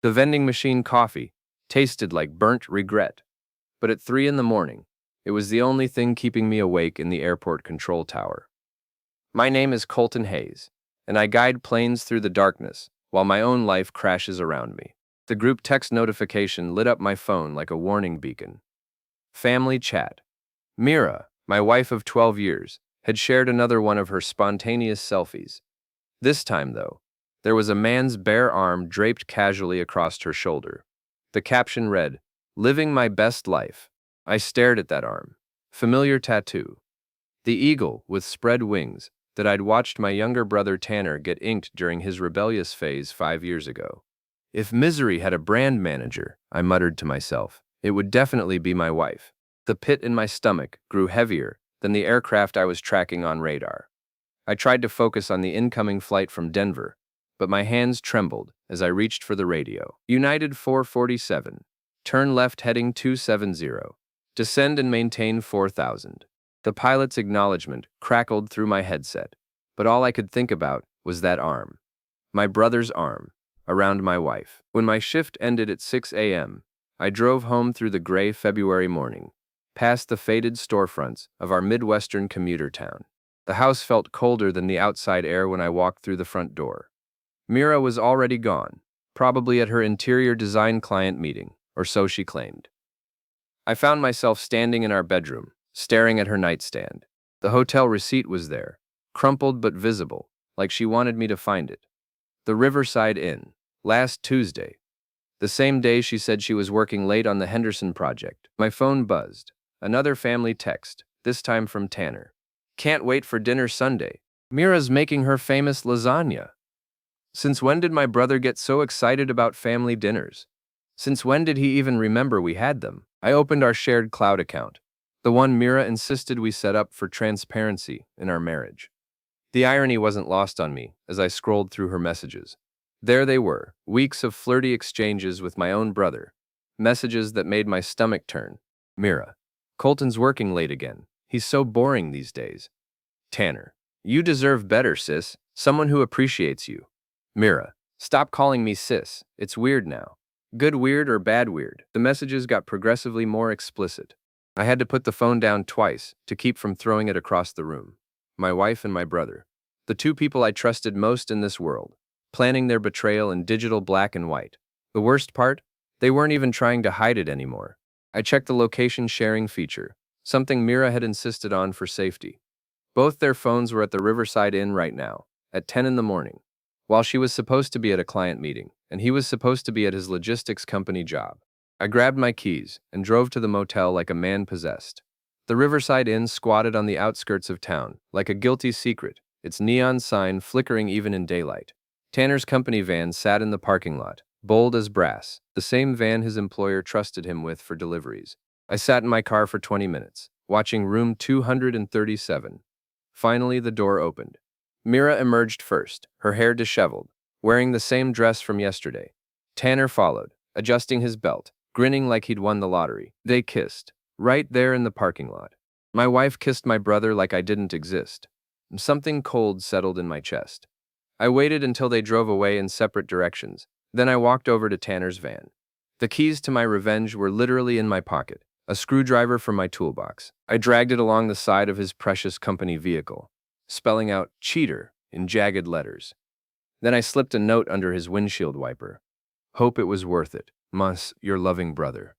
The vending machine coffee tasted like burnt regret. But at 3 in the morning, it was the only thing keeping me awake in the airport control tower. My name is Colton Hayes, and I guide planes through the darkness while my own life crashes around me. The group text notification lit up my phone like a warning beacon. Family chat. Mira, my wife of 12 years, had shared another one of her spontaneous selfies. This time, though, there was a man's bare arm draped casually across her shoulder. The caption read, "Living my best life." I stared at that arm. Familiar tattoo. The eagle with spread wings that I'd watched my younger brother Tanner get inked during his rebellious phase 5 years ago. If misery had a brand manager, I muttered to myself, it would definitely be my wife. The pit in my stomach grew heavier than the aircraft I was tracking on radar. I tried to focus on the incoming flight from Denver, but my hands trembled as I reached for the radio. United 447. Turn left heading 270. Descend and maintain 4,000. The pilot's acknowledgement crackled through my headset, but all I could think about was that arm. My brother's arm, around my wife. When my shift ended at 6 a.m., I drove home through the gray February morning, past the faded storefronts of our Midwestern commuter town. The house felt colder than the outside air when I walked through the front door. Mira was already gone, probably at her interior design client meeting, or so she claimed. I found myself standing in our bedroom, staring at her nightstand. The hotel receipt was there, crumpled but visible, like she wanted me to find it. The Riverside Inn, last Tuesday. The same day she said she was working late on the Henderson project. My phone buzzed. Another family text, this time from Tanner. Can't wait for dinner Sunday. Mira's making her famous lasagna. Since when did my brother get so excited about family dinners? Since when did he even remember we had them? I opened our shared cloud account, the one Mira insisted we set up for transparency in our marriage. The irony wasn't lost on me as I scrolled through her messages. There they were, weeks of flirty exchanges with my own brother, messages that made my stomach turn. Mira. Colton's working late again. He's so boring these days. Tanner. You deserve better, sis. Someone who appreciates you. Mira. Stop calling me sis. It's weird now. Good weird or bad weird? The messages got progressively more explicit. I had to put the phone down twice to keep from throwing it across the room. My wife and my brother. The two people I trusted most in this world, planning their betrayal in digital black and white. The worst part? They weren't even trying to hide it anymore. I checked the location sharing feature, something Mira had insisted on for safety. Both their phones were at the Riverside Inn right now, at 10 in the morning, while she was supposed to be at a client meeting, and he was supposed to be at his logistics company job. I grabbed my keys and drove to the motel like a man possessed. The Riverside Inn squatted on the outskirts of town, like a guilty secret, its neon sign flickering even in daylight. Tanner's company van sat in the parking lot, bold as brass, the same van his employer trusted him with for deliveries. I sat in my car for 20 minutes, watching room 237. Finally, the door opened. Mira emerged first, her hair disheveled, wearing the same dress from yesterday. Tanner followed, adjusting his belt, grinning like he'd won the lottery. They kissed, right there in the parking lot. My wife kissed my brother like I didn't exist. Something cold settled in my chest. I waited until they drove away in separate directions. Then I walked over to Tanner's van. The keys to my revenge were literally in my pocket, a screwdriver from my toolbox. I dragged it along the side of his precious company vehicle, spelling out cheater in jagged letters. Then I slipped a note under his windshield wiper. Hope it was worth it. Mus, your loving brother.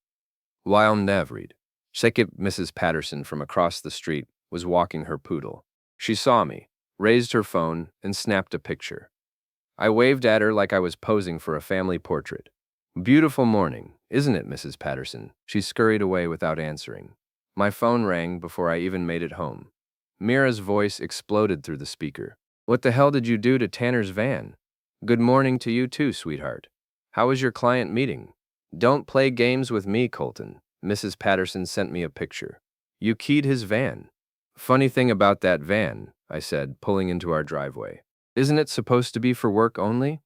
While Navreed. Sekip Mrs. Patterson from across the street was walking her poodle. She saw me, raised her phone, and snapped a picture. I waved at her like I was posing for a family portrait. Beautiful morning, isn't it, Mrs. Patterson? She scurried away without answering. My phone rang before I even made it home. Mira's voice exploded through the speaker. What the hell did you do to Tanner's van? Good morning to you too, sweetheart. How was your client meeting? Don't play games with me, Colton. Mrs. Patterson sent me a picture. You keyed his van. Funny thing about that van, I said, pulling into our driveway. Isn't it supposed to be for work only?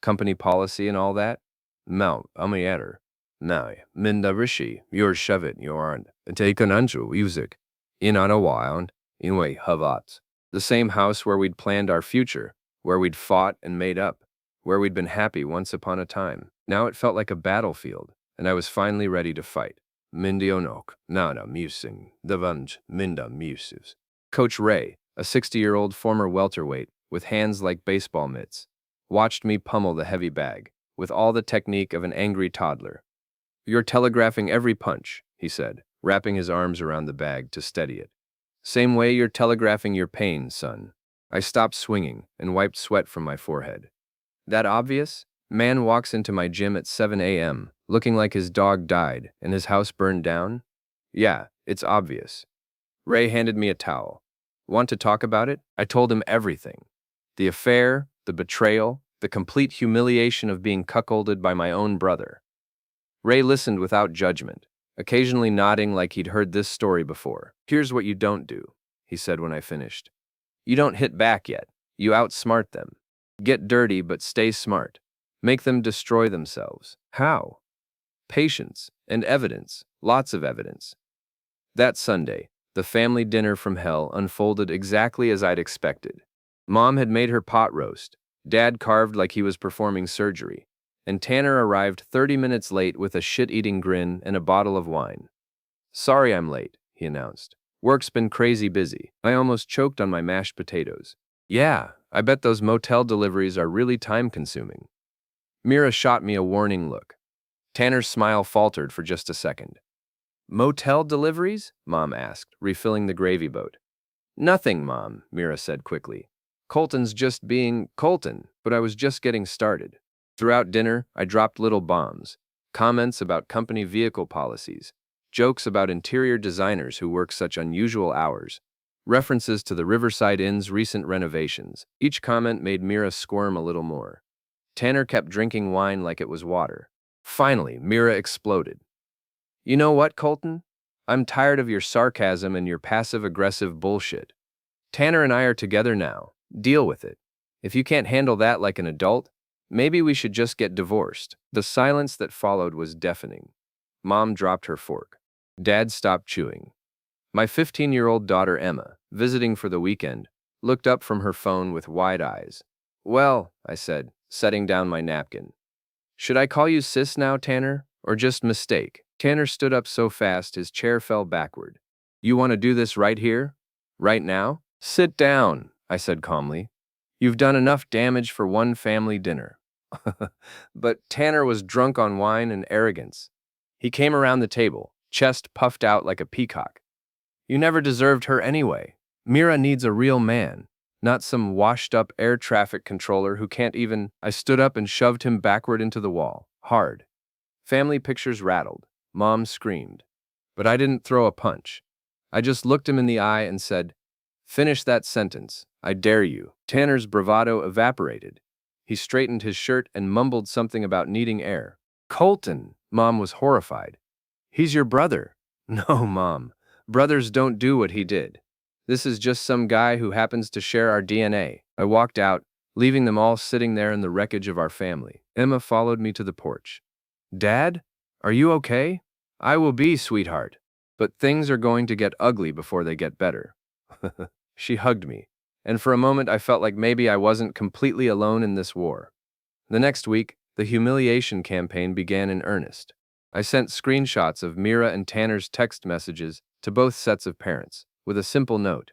Company policy and all that? No, Amiater. No, Minda Rishi, your shovit, your take an anju music. In on a while, inway havat. The same house where we'd planned our future, where we'd fought and made up, where we'd been happy once upon a time. Now it felt like a battlefield, and I was finally ready to fight. Mindionok, nana musing, davanj, minda muses. Coach Ray, a 60-year-old former welterweight with hands like baseball mitts, watched me pummel the heavy bag, with all the technique of an angry toddler. "You're telegraphing every punch," he said, wrapping his arms around the bag to steady it. "Same way you're telegraphing your pain, son." I stopped swinging and wiped sweat from my forehead. "That obvious?" Man walks into my gym at 7 a.m., looking like his dog died and his house burned down. "Yeah, it's obvious." Ray handed me a towel. "Want to talk about it?" I told him everything. The affair, the betrayal, the complete humiliation of being cuckolded by my own brother. Ray listened without judgment, occasionally nodding like he'd heard this story before. "Here's what you don't do," he said when I finished. "You don't hit back yet. You outsmart them. Get dirty, but stay smart. Make them destroy themselves." "How?" "Patience and evidence, lots of evidence." That Sunday, the family dinner from hell unfolded exactly as I'd expected. Mom had made her pot roast, Dad carved like he was performing surgery, and Tanner arrived 30 minutes late with a shit-eating grin and a bottle of wine. "Sorry I'm late," he announced. "Work's been crazy busy. I almost choked on my mashed potatoes." "Yeah, I bet those motel deliveries are really time-consuming." Mira shot me a warning look. Tanner's smile faltered for just a second. "Motel deliveries?" Mom asked, refilling the gravy boat. "Nothing, Mom," Mira said quickly. "Colton's just being Colton, but I was just getting started." Throughout dinner, I dropped little bombs, comments about company vehicle policies, jokes about interior designers who work such unusual hours, references to the Riverside Inn's recent renovations. Each comment made Mira squirm a little more. Tanner kept drinking wine like it was water. Finally, Mira exploded. "You know what, Colton? I'm tired of your sarcasm and your passive-aggressive bullshit. Tanner and I are together now. Deal with it. If you can't handle that like an adult, maybe we should just get divorced." The silence that followed was deafening. Mom dropped her fork. Dad stopped chewing. My 15-year-old daughter Emma, visiting for the weekend, looked up from her phone with wide eyes. "Well," I said, setting down my napkin. "Should I call you sis now, Tanner, or just mistake?" Tanner stood up so fast his chair fell backward. "You want to do this right here? Right now?" "Sit down," I said calmly. "You've done enough damage for one family dinner." But Tanner was drunk on wine and arrogance. He came around the table, chest puffed out like a peacock. "You never deserved her anyway. Mira needs a real man, not some washed-up air traffic controller who can't even—" I stood up and shoved him backward into the wall, hard. Family pictures rattled. Mom screamed. But I didn't throw a punch. I just looked him in the eye and said, "Finish that sentence. I dare you." Tanner's bravado evaporated. He straightened his shirt and mumbled something about needing air. "Colton!" Mom was horrified. "He's your brother." "No, Mom. Brothers don't do what he did. This is just some guy who happens to share our DNA." I walked out, leaving them all sitting there in the wreckage of our family. Emma followed me to the porch. "Dad, are you okay?" "I will be, sweetheart. But things are going to get ugly before they get better." She hugged me, and for a moment I felt like maybe I wasn't completely alone in this war. The next week, the humiliation campaign began in earnest. I sent screenshots of Mira and Tanner's text messages to both sets of parents, with a simple note.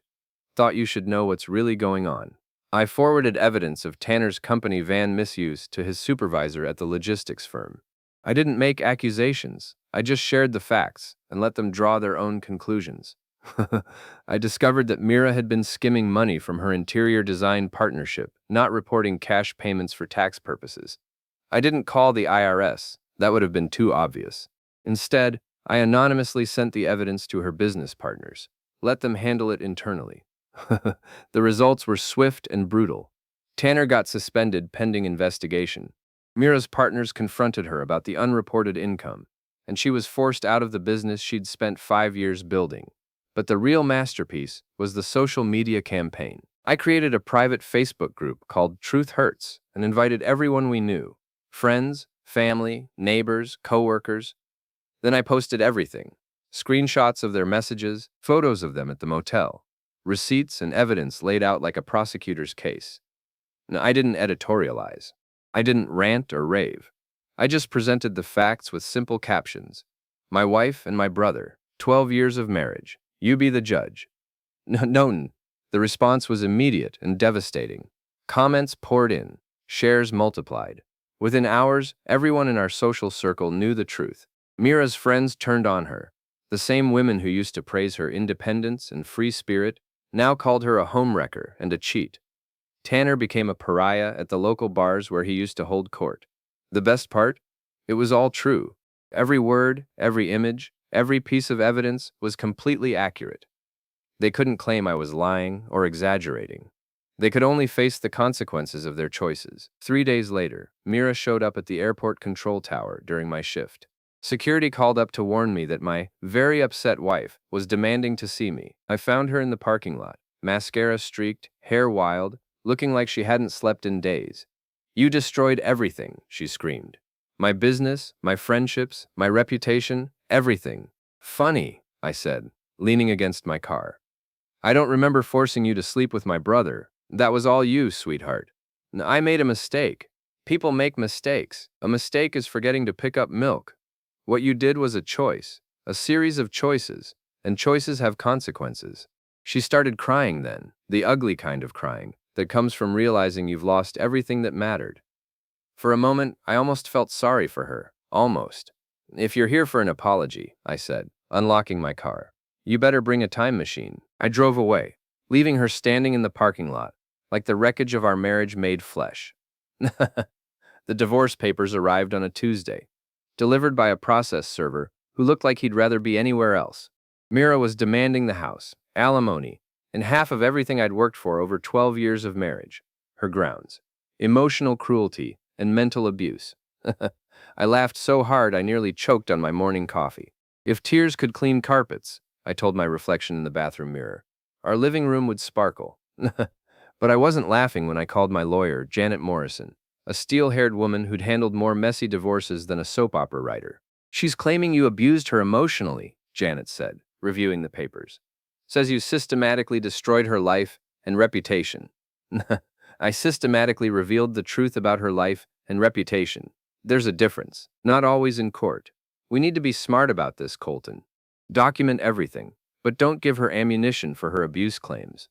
"Thought you should know what's really going on." I forwarded evidence of Tanner's company van misuse to his supervisor at the logistics firm. I didn't make accusations, I just shared the facts and let them draw their own conclusions. I discovered that Mira had been skimming money from her interior design partnership, not reporting cash payments for tax purposes. I didn't call the IRS, that would have been too obvious. Instead, I anonymously sent the evidence to her business partners. Let them handle it internally. The results were swift and brutal. Tanner got suspended pending investigation. Mira's partners confronted her about the unreported income, and she was forced out of the business she'd spent 5 years building. But the real masterpiece was the social media campaign. I created a private Facebook group called Truth Hurts and invited everyone we knew, friends, family, neighbors, coworkers. Then I posted everything, screenshots of their messages, photos of them at the motel, receipts and evidence laid out like a prosecutor's case. Now, I didn't editorialize. I didn't rant or rave. I just presented the facts with simple captions. My wife and my brother, 12 years of marriage. You be the judge. No. The response was immediate and devastating. Comments poured in. Shares multiplied. Within hours, everyone in our social circle knew the truth. Mira's friends turned on her. The same women who used to praise her independence and free spirit now called her a homewrecker and a cheat. Tanner became a pariah at the local bars where he used to hold court. The best part? It was all true. Every word, every image, every piece of evidence was completely accurate. They couldn't claim I was lying or exaggerating. They could only face the consequences of their choices. 3 days later, Mira showed up at the airport control tower during my shift. Security called up to warn me that my very upset wife was demanding to see me. I found her in the parking lot, mascara streaked, hair wild, looking like she hadn't slept in days. You destroyed everything, she screamed. My business, my friendships, my reputation, everything. Funny, I said, leaning against my car. I don't remember forcing you to sleep with my brother. That was all you, sweetheart. I made a mistake. People make mistakes. A mistake is forgetting to pick up milk. What you did was a choice, a series of choices, and choices have consequences. She started crying then, the ugly kind of crying, that comes from realizing you've lost everything that mattered. For a moment, I almost felt sorry for her. Almost. If you're here for an apology, I said, unlocking my car, you better bring a time machine. I drove away, leaving her standing in the parking lot, like the wreckage of our marriage made flesh. The divorce papers arrived on a Tuesday, delivered by a process server who looked like he'd rather be anywhere else. Mira was demanding the house, alimony, and half of everything I'd worked for over 12 years of marriage. Her grounds: emotional cruelty and mental abuse. I laughed so hard I nearly choked on my morning coffee. If tears could clean carpets, I told my reflection in the bathroom mirror, our living room would sparkle. But I wasn't laughing when I called my lawyer, Janet Morrison, a steel-haired woman who'd handled more messy divorces than a soap opera writer. She's claiming you abused her emotionally, Janet said, reviewing the papers. Says you systematically destroyed her life and reputation. I systematically revealed the truth about her life and reputation. There's a difference, not always in court. We need to be smart about this, Colton. Document everything, but don't give her ammunition for her abuse claims.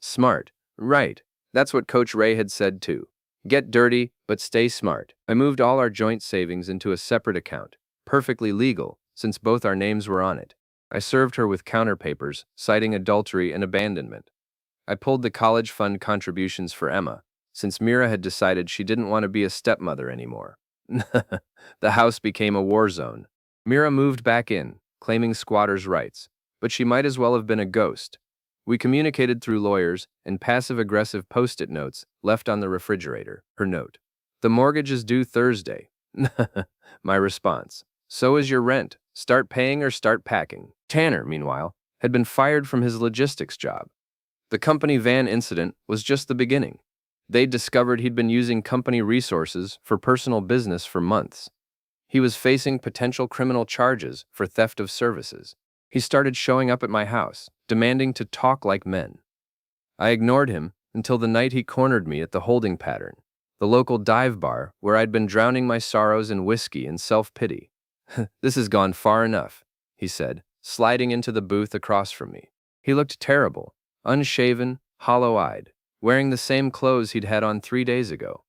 Smart. Right. That's what Coach Ray had said too. Get dirty, but stay smart. I moved all our joint savings into a separate account, perfectly legal, since both our names were on it. I served her with counterpapers, citing adultery and abandonment. I pulled the college fund contributions for Emma, since Mira had decided she didn't want to be a stepmother anymore. The house became a war zone. Mira moved back in, claiming squatters' rights, but she might as well have been a ghost. We communicated through lawyers and passive-aggressive post-it notes left on the refrigerator. Her note: the mortgage is due Thursday. My response: so is your rent. Start paying or start packing. Tanner, meanwhile, had been fired from his logistics job. The company van incident was just the beginning. They'd discovered he'd been using company resources for personal business for months. He was facing potential criminal charges for theft of services. He started showing up at my house, demanding to talk like men. I ignored him until the night he cornered me at the Holding Pattern, the local dive bar where I'd been drowning my sorrows in whiskey and self-pity. This has gone far enough, he said, sliding into the booth across from me. He looked terrible, unshaven, hollow-eyed, wearing the same clothes he'd had on 3 days ago.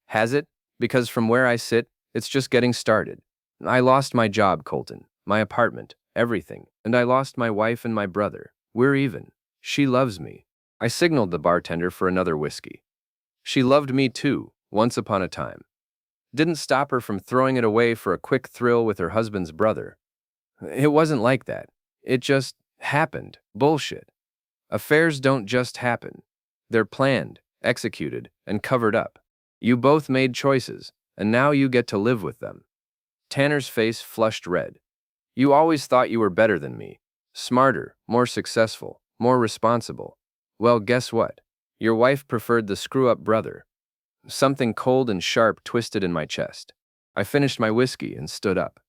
Has it? Because from where I sit, it's just getting started. I lost my job, Colton, my apartment, everything, and I lost my wife and my brother. We're even. She loves me. I signaled the bartender for another whiskey. She loved me too, once upon a time. Didn't stop her from throwing it away for a quick thrill with her husband's brother. It wasn't like that. It just happened. Bullshit. Affairs don't just happen. They're planned, executed, and covered up. You both made choices, and now you get to live with them. Tanner's face flushed red. You always thought you were better than me. Smarter, more successful, more responsible. Well, guess what? Your wife preferred the screw-up brother. Something cold and sharp twisted in my chest. I finished my whiskey and stood up.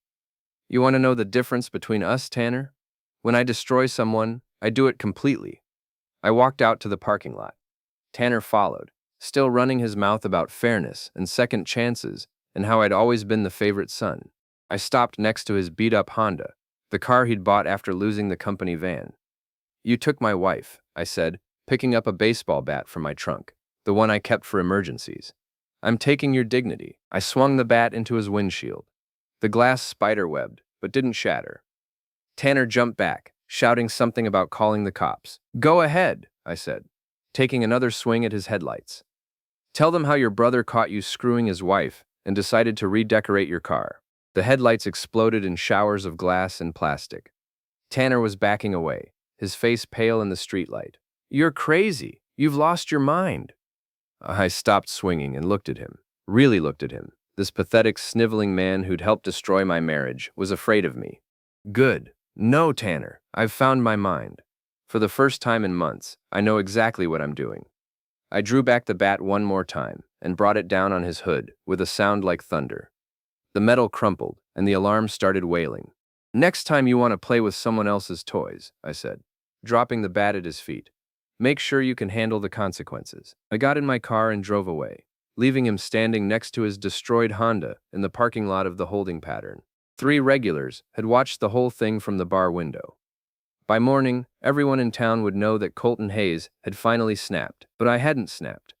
You want to know the difference between us, Tanner? When I destroy someone, I do it completely. I walked out to the parking lot. Tanner followed, still running his mouth about fairness and second chances and how I'd always been the favorite son. I stopped next to his beat-up Honda, the car he'd bought after losing the company van. "You took my wife," I said, picking up a baseball bat from my trunk, the one I kept for emergencies. "I'm taking your dignity." I swung the bat into his windshield. The glass spider-webbed, but didn't shatter. Tanner jumped back, shouting something about calling the cops. "Go ahead," I said, taking another swing at his headlights. "Tell them how your brother caught you screwing his wife and decided to redecorate your car." The headlights exploded in showers of glass and plastic. Tanner was backing away, his face pale in the streetlight. "You're crazy. You've lost your mind." I stopped swinging and looked at him, really looked at him. This pathetic, sniveling man who'd helped destroy my marriage was afraid of me. "Good. No, Tanner, I've found my mind. For the first time in months, I know exactly what I'm doing." I drew back the bat one more time and brought it down on his hood with a sound like thunder. The metal crumpled, and the alarm started wailing. "Next time you want to play with someone else's toys," I said, dropping the bat at his feet, "make sure you can handle the consequences." I got in my car and drove away, leaving him standing next to his destroyed Honda in the parking lot of the holding pattern. 3 regulars had watched the whole thing from the bar window. By morning, everyone in town would know that Colton Hayes had finally snapped, but I hadn't snapped.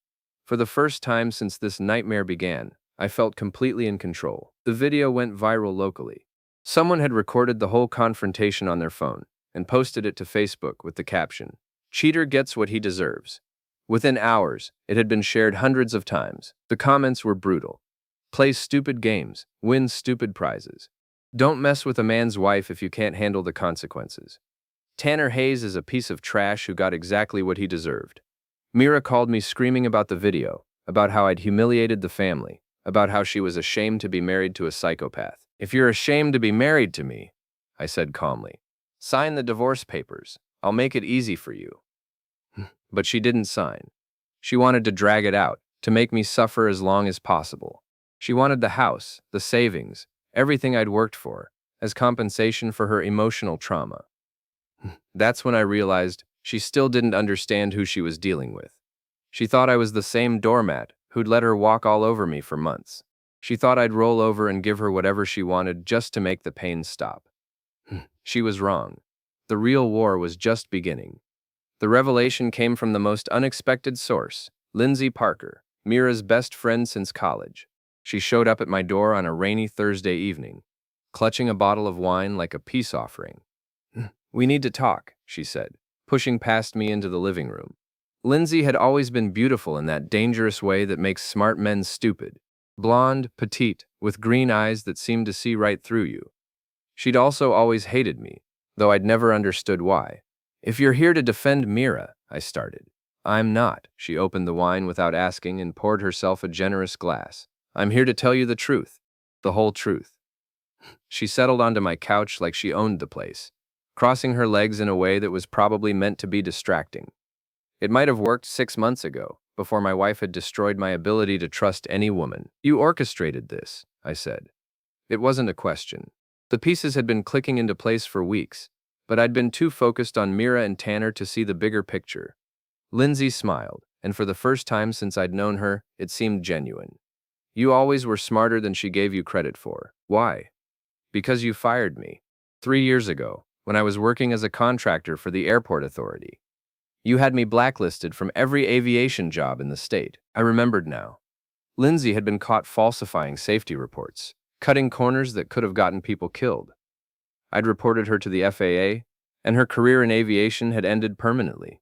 For the first time since this nightmare began, I felt completely in control. The video went viral locally. Someone had recorded the whole confrontation on their phone and posted it to Facebook with the caption, "Cheater gets what he deserves." Within hours, it had been shared hundreds of times. The comments were brutal. "Play stupid games, win stupid prizes. Don't mess with a man's wife if you can't handle the consequences. Tanner Hayes is a piece of trash who got exactly what he deserved." Mira called me screaming about the video, about how I'd humiliated the family, about how she was ashamed to be married to a psychopath. "If you're ashamed to be married to me," I said calmly, "sign the divorce papers. I'll make it easy for you." But she didn't sign. She wanted to drag it out, to make me suffer as long as possible. She wanted the house, the savings, everything I'd worked for, as compensation for her emotional trauma. That's when I realized she still didn't understand who she was dealing with. She thought I was the same doormat who'd let her walk all over me for months. She thought I'd roll over and give her whatever she wanted just to make the pain stop. She was wrong. The real war was just beginning. The revelation came from the most unexpected source, Lindsay Parker, Mira's best friend since college. She showed up at my door on a rainy Thursday evening, clutching a bottle of wine like a peace offering. "We need to talk," she said, pushing past me into the living room. Lindsay had always been beautiful in that dangerous way that makes smart men stupid. Blonde, petite, with green eyes that seemed to see right through you. She'd also always hated me, though I'd never understood why. "If you're here to defend Mira," I started. "I'm not." She opened the wine without asking and poured herself a generous glass. "I'm here to tell you the truth, the whole truth." She settled onto my couch like she owned the place, crossing her legs in a way that was probably meant to be distracting. It might have worked 6 months ago, before my wife had destroyed my ability to trust any woman. "You orchestrated this," I said. It wasn't a question. The pieces had been clicking into place for weeks, but I'd been too focused on Mira and Tanner to see the bigger picture. Lindsay smiled, and for the first time since I'd known her, it seemed genuine. "You always were smarter than she gave you credit for." "Why?" "Because you fired me 3 years ago, when I was working as a contractor for the airport authority. You had me blacklisted from every aviation job in the state." I remembered now. Lindsay had been caught falsifying safety reports, cutting corners that could have gotten people killed. I'd reported her to the FAA, and her career in aviation had ended permanently.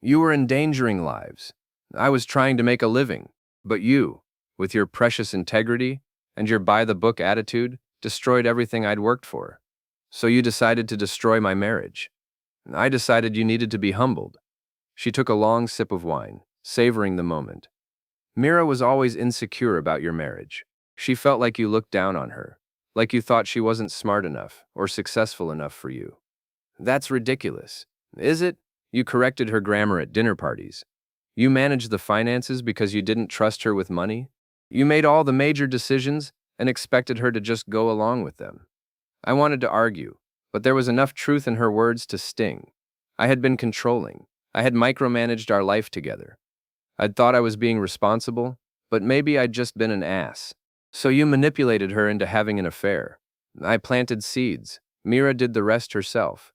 "You were endangering lives. I was trying to make a living, but you, with your precious integrity and your by-the-book attitude, destroyed everything I'd worked for. So you decided to destroy my marriage. I decided you needed to be humbled." She took a long sip of wine, savoring the moment. "Mira was always insecure about your marriage. She felt like you looked down on her, like you thought she wasn't smart enough or successful enough for you." "That's ridiculous." "Is it? You corrected her grammar at dinner parties. You managed the finances because you didn't trust her with money. You made all the major decisions and expected her to just go along with them." I wanted to argue, but there was enough truth in her words to sting. I had been controlling. I had micromanaged our life together. I'd thought I was being responsible, but maybe I'd just been an ass. So you manipulated her into having an affair. I planted seeds. Mira did the rest herself.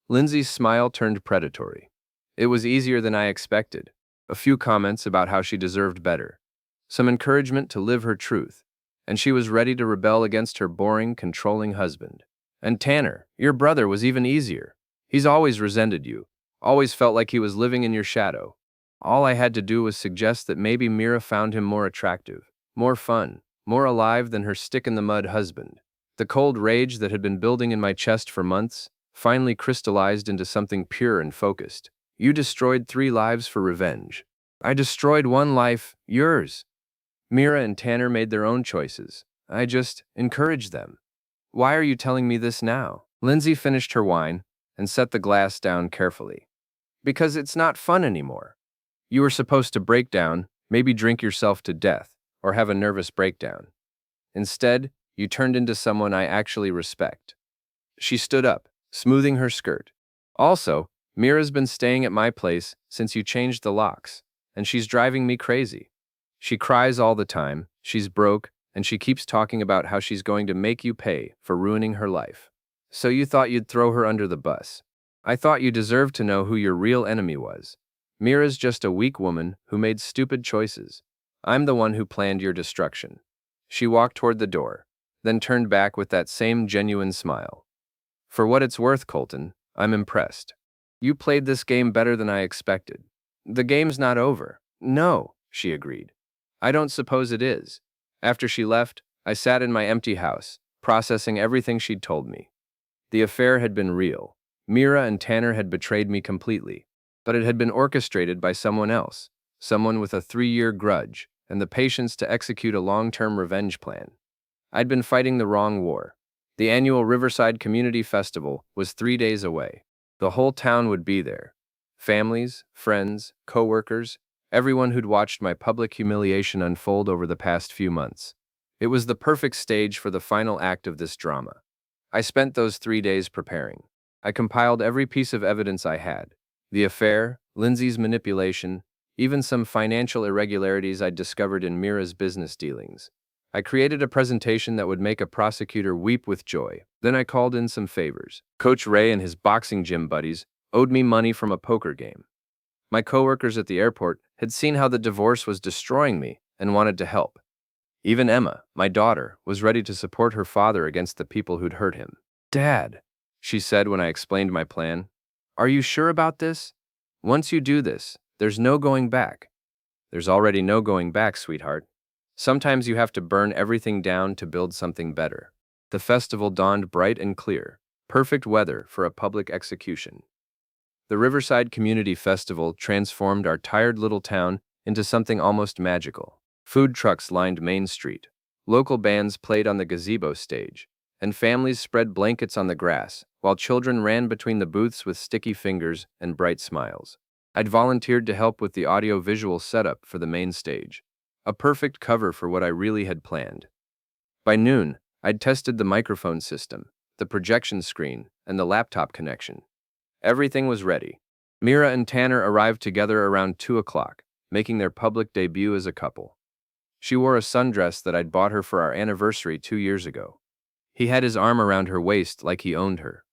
Lindsay's smile turned predatory. It was easier than I expected. A few comments about how she deserved better. Some encouragement to live her truth. And she was ready to rebel against her boring, controlling husband. And Tanner, your brother, was even easier. He's always resented you. Always felt like he was living in your shadow. All I had to do was suggest that maybe Mira found him more attractive, more fun, more alive than her stick-in-the-mud husband. The cold rage that had been building in my chest for months finally crystallized into something pure and focused. You destroyed 3 lives for revenge. I destroyed 1 life, yours. Mira and Tanner made their own choices. I just encouraged them. Why are you telling me this now? Lindsay finished her wine and set the glass down carefully. Because it's not fun anymore. You were supposed to break down, maybe drink yourself to death, or have a nervous breakdown. Instead, you turned into someone I actually respect. She stood up, smoothing her skirt. Also, Mira's been staying at my place since you changed the locks, and she's driving me crazy. She cries all the time, she's broke, and she keeps talking about how she's going to make you pay for ruining her life. So you thought you'd throw her under the bus. I thought you deserved to know who your real enemy was. Mira's just a weak woman who made stupid choices. I'm the one who planned your destruction. She walked toward the door, then turned back with that same genuine smile. For what it's worth, Colton, I'm impressed. You played this game better than I expected. The game's not over. No, she agreed. I don't suppose it is. After she left, I sat in my empty house, processing everything she'd told me. The affair had been real. Mira and Tanner had betrayed me completely, but it had been orchestrated by someone else, someone with a 3-year grudge and the patience to execute a long-term revenge plan. I'd been fighting the wrong war. The annual Riverside Community Festival was 3 days away. The whole town would be there. Families, friends, co-workers, everyone who'd watched my public humiliation unfold over the past few months. It was the perfect stage for the final act of this drama. I spent those 3 days preparing. I compiled every piece of evidence I had. The affair, Lindsay's manipulation, even some financial irregularities I'd discovered in Mira's business dealings. I created a presentation that would make a prosecutor weep with joy. Then I called in some favors. Coach Ray and his boxing gym buddies owed me money from a poker game. My coworkers at the airport had seen how the divorce was destroying me and wanted to help. Even Emma, my daughter, was ready to support her father against the people who'd hurt him. Dad, she said when I explained my plan, are you sure about this? Once you do this, there's no going back. There's already no going back, sweetheart. Sometimes you have to burn everything down to build something better. The festival dawned bright and clear, perfect weather for a public execution. The Riverside Community Festival transformed our tired little town into something almost magical. Food trucks lined Main Street. Local bands played on the gazebo stage, and families spread blankets on the grass, while children ran between the booths with sticky fingers and bright smiles. I'd volunteered to help with the audio-visual setup for the main stage, a perfect cover for what I really had planned. By noon, I'd tested the microphone system, the projection screen, and the laptop connection. Everything was ready. Mira and Tanner arrived together around 2 o'clock, making their public debut as a couple. She wore a sundress that I'd bought her for our anniversary 2 years ago. He had his arm around her waist like he owned her.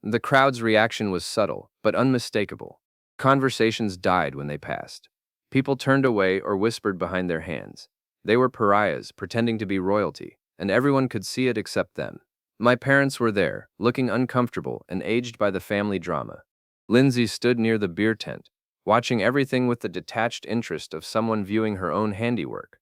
The crowd's reaction was subtle, but unmistakable. Conversations died when they passed. People turned away or whispered behind their hands. They were pariahs, pretending to be royalty, and everyone could see it except them. My parents were there, looking uncomfortable and aged by the family drama. Lindsay stood near the beer tent, watching everything with the detached interest of someone viewing her own handiwork.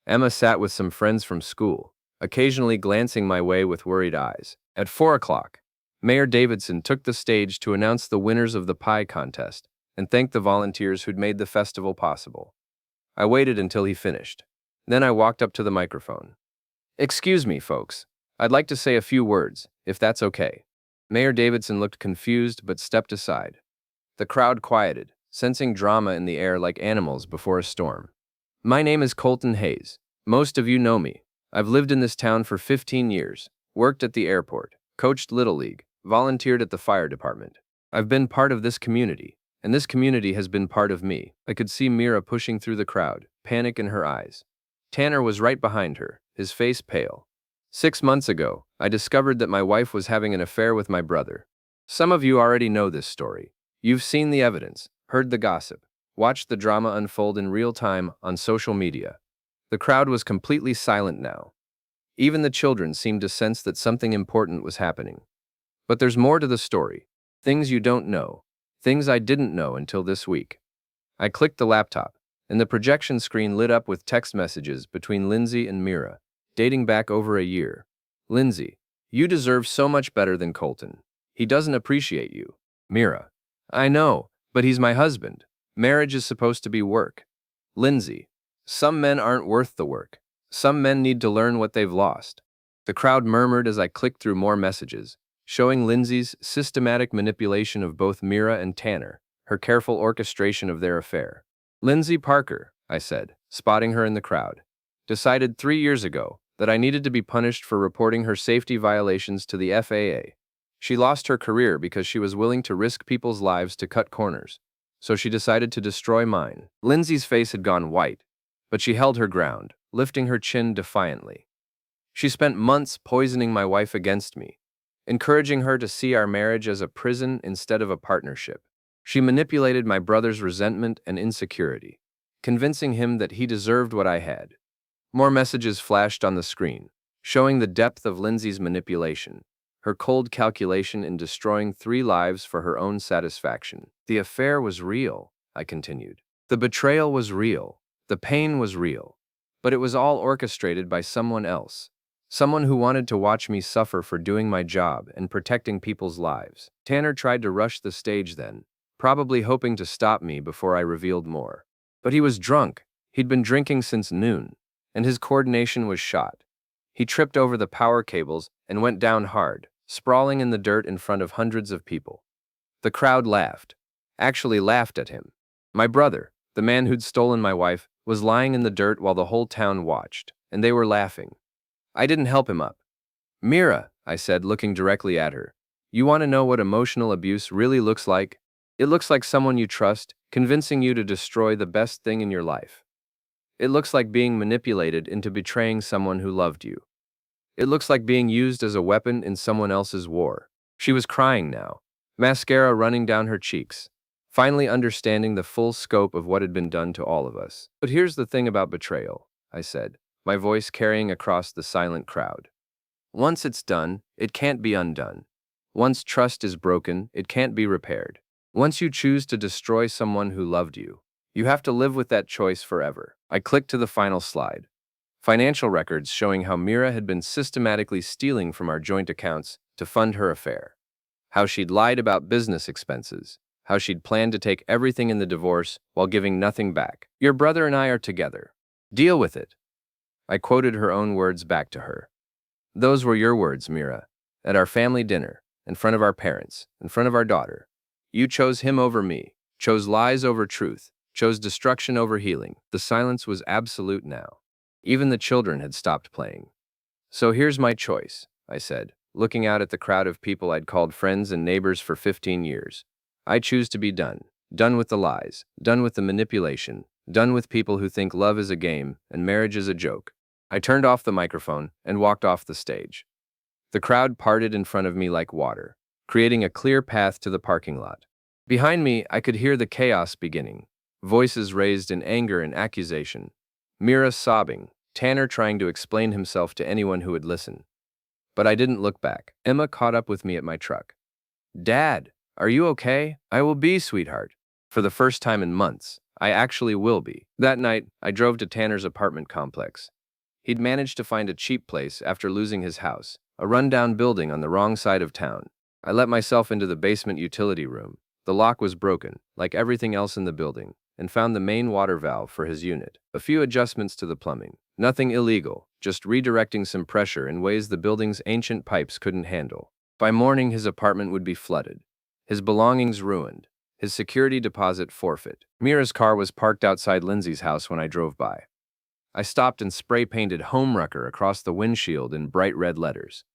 Emma sat with some friends from school, occasionally glancing my way with worried eyes. At 4 o'clock, Mayor Davidson took the stage to announce the winners of the pie contest and thanked the volunteers who'd made the festival possible. I waited until he finished. Then I walked up to the microphone. Excuse me, folks. I'd like to say a few words, if that's okay. Mayor Davidson looked confused but stepped aside. The crowd quieted, sensing drama in the air like animals before a storm. My name is Colton Hayes. Most of you know me. I've lived in this town for 15 years, worked at the airport, coached Little League, volunteered at the fire department. I've been part of this community, and this community has been part of me. I could see Mira pushing through the crowd, panic in her eyes. Tanner was right behind her, his face pale. 6 months ago, I discovered that my wife was having an affair with my brother. Some of you already know this story. You've seen the evidence, heard the gossip, watched the drama unfold in real time on social media. The crowd was completely silent now. Even the children seemed to sense that something important was happening. But there's more to the story. Things you don't know. Things I didn't know until this week. I clicked the laptop, and the projection screen lit up with text messages between Lindsay and Mira, dating back over a year. Lindsay, you deserve so much better than Colton. He doesn't appreciate you. Mira, I know, but he's my husband. Marriage is supposed to be work. Lindsay, some men aren't worth the work. Some men need to learn what they've lost. The crowd murmured as I clicked through more messages, showing Lindsay's systematic manipulation of both Mira and Tanner, her careful orchestration of their affair. Lindsay Parker, I said, spotting her in the crowd, decided 3 years ago that I needed to be punished for reporting her safety violations to the FAA. She lost her career because she was willing to risk people's lives to cut corners, so she decided to destroy mine. Lindsay's face had gone white, but she held her ground, lifting her chin defiantly. She spent months poisoning my wife against me, encouraging her to see our marriage as a prison instead of a partnership. She manipulated my brother's resentment and insecurity, convincing him that he deserved what I had. More messages flashed on the screen, showing the depth of Lindsay's manipulation, her cold calculation in destroying 3 lives for her own satisfaction. The affair was real, I continued. The betrayal was real. The pain was real. But it was all orchestrated by someone else. Someone who wanted to watch me suffer for doing my job and protecting people's lives. Tanner tried to rush the stage then, probably hoping to stop me before I revealed more. But he was drunk. He'd been drinking since noon, and his coordination was shot. He tripped over the power cables and went down hard, sprawling in the dirt in front of hundreds of people. The crowd laughed. Actually laughed at him. My brother, the man who'd stolen my wife, was lying in the dirt while the whole town watched, and they were laughing. I didn't help him up. Mira, I said, looking directly at her, you want to know what emotional abuse really looks like? It looks like someone you trust, convincing you to destroy the best thing in your life. It looks like being manipulated into betraying someone who loved you. It looks like being used as a weapon in someone else's war. She was crying now, mascara running down her cheeks, finally understanding the full scope of what had been done to all of us. But here's the thing about betrayal, I said, my voice carrying across the silent crowd. Once it's done, it can't be undone. Once trust is broken, it can't be repaired. Once you choose to destroy someone who loved you, you have to live with that choice forever. I clicked to the final slide. Financial records showing how Mira had been systematically stealing from our joint accounts to fund her affair. How she'd lied about business expenses. How she'd planned to take everything in the divorce while giving nothing back. Your brother and I are together. Deal with it. I quoted her own words back to her. Those were your words, Mira, at our family dinner, in front of our parents, in front of our daughter. You chose him over me, chose lies over truth, chose destruction over healing. The silence was absolute now. Even the children had stopped playing. So here's my choice, I said, looking out at the crowd of people I'd called friends and neighbors for 15 years. I choose to be done. Done with the lies, done with the manipulation, done with people who think love is a game and marriage is a joke. I turned off the microphone and walked off the stage. The crowd parted in front of me like water, creating a clear path to the parking lot. Behind me, I could hear the chaos beginning, voices raised in anger and accusation. Mira sobbing, Tanner trying to explain himself to anyone who would listen. But I didn't look back. Emma caught up with me at my truck. Dad, are you okay? I will be, sweetheart. For the first time in months, I actually will be. That night, I drove to Tanner's apartment complex. He'd managed to find a cheap place after losing his house, a rundown building on the wrong side of town. I let myself into the basement utility room. The lock was broken, like everything else in the building, and found the main water valve for his unit. A few adjustments to the plumbing. Nothing illegal, just redirecting some pressure in ways the building's ancient pipes couldn't handle. By morning, his apartment would be flooded, his belongings ruined, his security deposit forfeit. Mira's car was parked outside Lindsay's house when I drove by. I stopped and spray-painted Homewrecker across the windshield in bright red letters.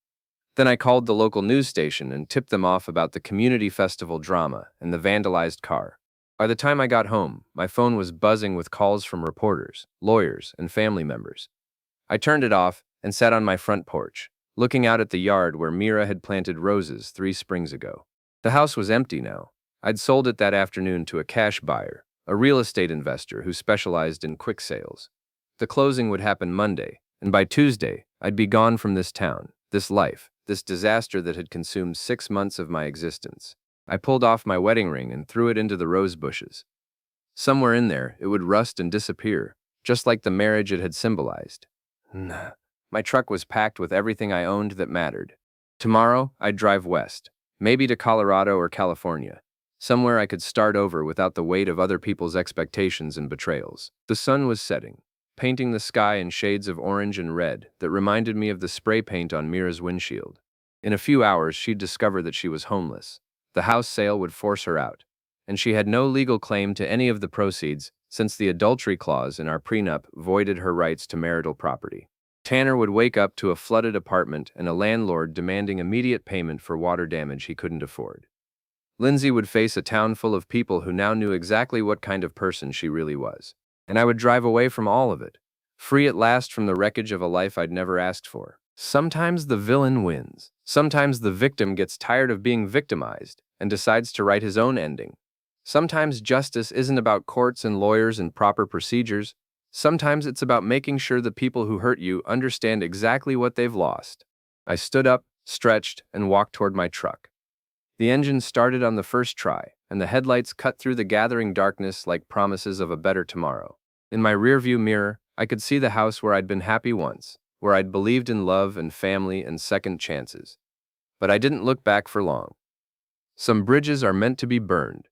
Then I called the local news station and tipped them off about the community festival drama and the vandalized car. By the time I got home, my phone was buzzing with calls from reporters, lawyers, and family members. I turned it off and sat on my front porch, looking out at the yard where Mira had planted roses 3 springs ago. The house was empty now. I'd sold it that afternoon to a cash buyer, a real estate investor who specialized in quick sales. The closing would happen Monday, and by Tuesday, I'd be gone from this town, this life, this disaster that had consumed 6 months of my existence. I pulled off my wedding ring and threw it into the rose bushes. Somewhere in there, it would rust and disappear, just like the marriage it had symbolized. Nah. My truck was packed with everything I owned that mattered. Tomorrow, I'd drive west, maybe to Colorado or California, somewhere I could start over without the weight of other people's expectations and betrayals. The sun was setting, painting the sky in shades of orange and red that reminded me of the spray paint on Mira's windshield. In a few hours, she'd discover that she was homeless. The house sale would force her out, and she had no legal claim to any of the proceeds since the adultery clause in our prenup voided her rights to marital property. Tanner would wake up to a flooded apartment and a landlord demanding immediate payment for water damage he couldn't afford. Lindsay would face a town full of people who now knew exactly what kind of person she really was. And I would drive away from all of it, free at last from the wreckage of a life I'd never asked for. Sometimes the villain wins. Sometimes the victim gets tired of being victimized and decides to write his own ending. Sometimes justice isn't about courts and lawyers and proper procedures. Sometimes it's about making sure the people who hurt you understand exactly what they've lost. I stood up, stretched, and walked toward my truck. The engine started on the first try, and the headlights cut through the gathering darkness like promises of a better tomorrow. In my rearview mirror, I could see the house where I'd been happy once, where I'd believed in love and family and second chances. But I didn't look back for long. Some bridges are meant to be burned,